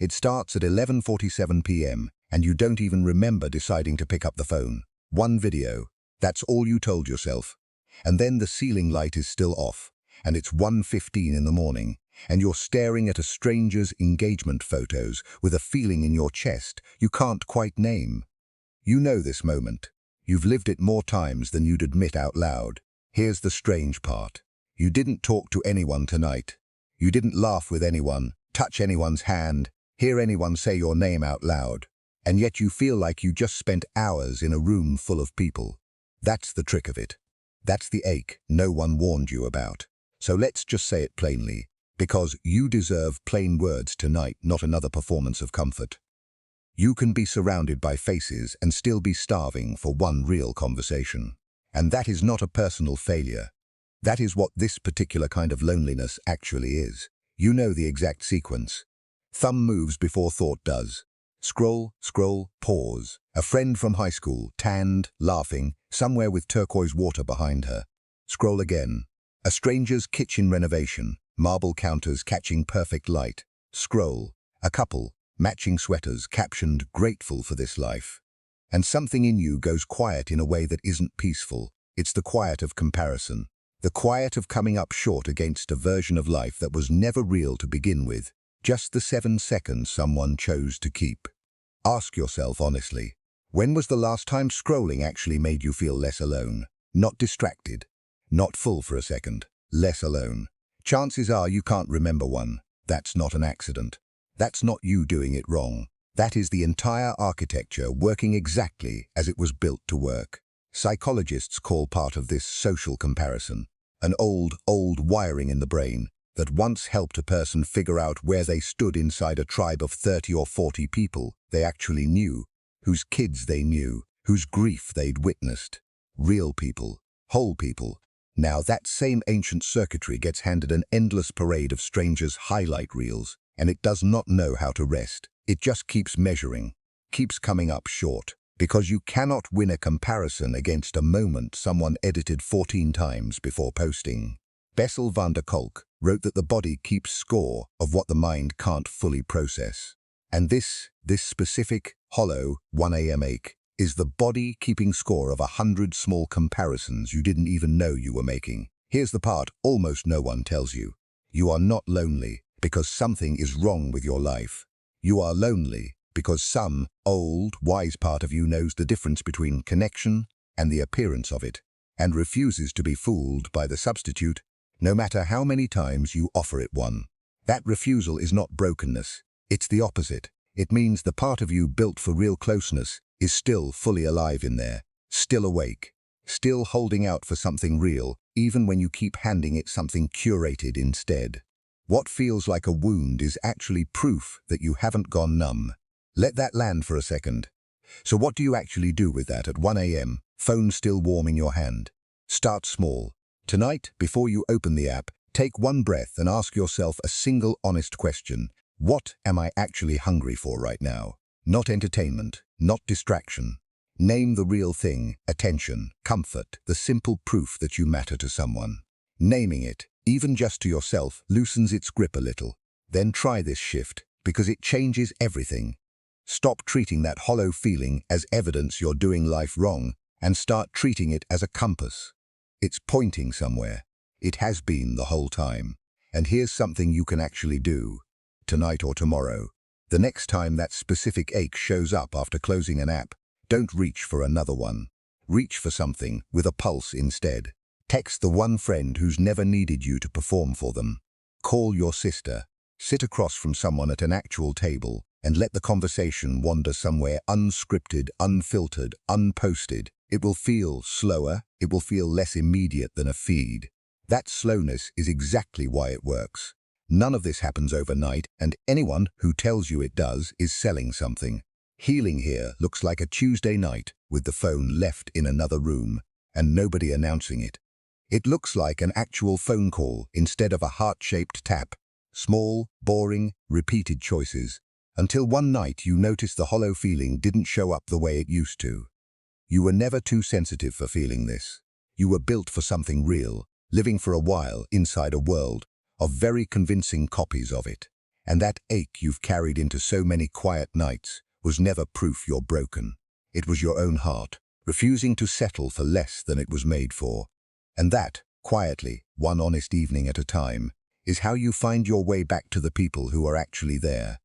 It starts at 11:47 p.m. and you don't even remember deciding to pick up the phone. One video. That's all you told yourself. And then the ceiling light is still off, and it's 1:15 in the morning, and you're staring at a stranger's engagement photos with a feeling in your chest you can't quite name. You know this moment. You've lived it more times than you'd admit out loud. Here's the strange part. You didn't talk to anyone tonight. You didn't laugh with anyone, touch anyone's hand, hear anyone say your name out loud. And yet you feel like you just spent hours in a room full of people. That's the trick of it. That's the ache no one warned you about. So let's just say it plainly, because you deserve plain words tonight, not another performance of comfort. You can be surrounded by faces and still be starving for one real conversation. And that is not a personal failure. That is what this particular kind of loneliness actually is. You know the exact sequence. Thumb moves before thought does. Scroll, scroll, pause. A friend from high school, tanned, laughing, somewhere with turquoise water behind her. Scroll again. A stranger's kitchen renovation, marble counters catching perfect light. Scroll. A couple, matching sweaters, captioned, "Grateful for this life." And something in you goes quiet in a way that isn't peaceful. It's the quiet of comparison. The quiet of coming up short against a version of life that was never real to begin with. Just the 7 seconds someone chose to keep. Ask yourself honestly, when was the last time scrolling actually made you feel less alone? Not distracted. Not full for a second. Less alone. Chances are you can't remember one. That's not an accident. That's not you doing it wrong. That is the entire architecture working exactly as it was built to work. Psychologists call part of this social comparison, an old wiring in the brain that once helped a person figure out where they stood inside a tribe of 30 or 40 people they actually knew, whose kids they knew, whose grief they'd witnessed. Real people, whole people. Now that same ancient circuitry gets handed an endless parade of strangers' highlight reels, and it does not know how to rest. It just keeps measuring, keeps coming up short, because you cannot win a comparison against a moment someone edited 14 times before posting. Bessel van der Kolk wrote that the body keeps score of what the mind can't fully process. And this specific, hollow 1 a.m. ache is the body keeping score of 100 small comparisons you didn't even know you were making. Here's the part almost no one tells you. You are not lonely because something is wrong with your life. You are lonely because some old, wise part of you knows the difference between connection and the appearance of it, and refuses to be fooled by the substitute, no matter how many times you offer it one. That refusal is not brokenness. It's the opposite. It means the part of you built for real closeness is still fully alive in there, still awake, still holding out for something real, even when you keep handing it something curated instead. What feels like a wound is actually proof that you haven't gone numb. Let that land for a second. So what do you actually do with that at 1 a.m., phone still warm in your hand? Start small. Tonight, before you open the app, take one breath and ask yourself a single honest question. What am I actually hungry for right now? Not entertainment, not distraction. Name the real thing, attention, comfort, the simple proof that you matter to someone. Naming it, even just to yourself, loosens its grip a little. Then try this shift, because it changes everything. Stop treating that hollow feeling as evidence you're doing life wrong, and start treating it as a compass. It's pointing somewhere. It has been the whole time. And here's something you can actually do. Tonight or tomorrow. The next time that specific ache shows up after closing an app, don't reach for another one. Reach for something with a pulse instead. Text the one friend who's never needed you to perform for them. Call your sister. Sit across from someone at an actual table and let the conversation wander somewhere unscripted, unfiltered, unposted. It will feel slower. It will feel less immediate than a feed. That slowness is exactly why it works. None of this happens overnight, and anyone who tells you it does is selling something. Healing here looks like a Tuesday night with the phone left in another room and nobody announcing it. It looks like an actual phone call instead of a heart-shaped tap. Small, boring, repeated choices, until one night you notice the hollow feeling didn't show up the way it used to. You were never too sensitive for feeling this. You were built for something real, living for a while inside a world of very convincing copies of it. And that ache you've carried into so many quiet nights was never proof you're broken. It was your own heart, refusing to settle for less than it was made for. And that, quietly, one honest evening at a time, is how you find your way back to the people who are actually there.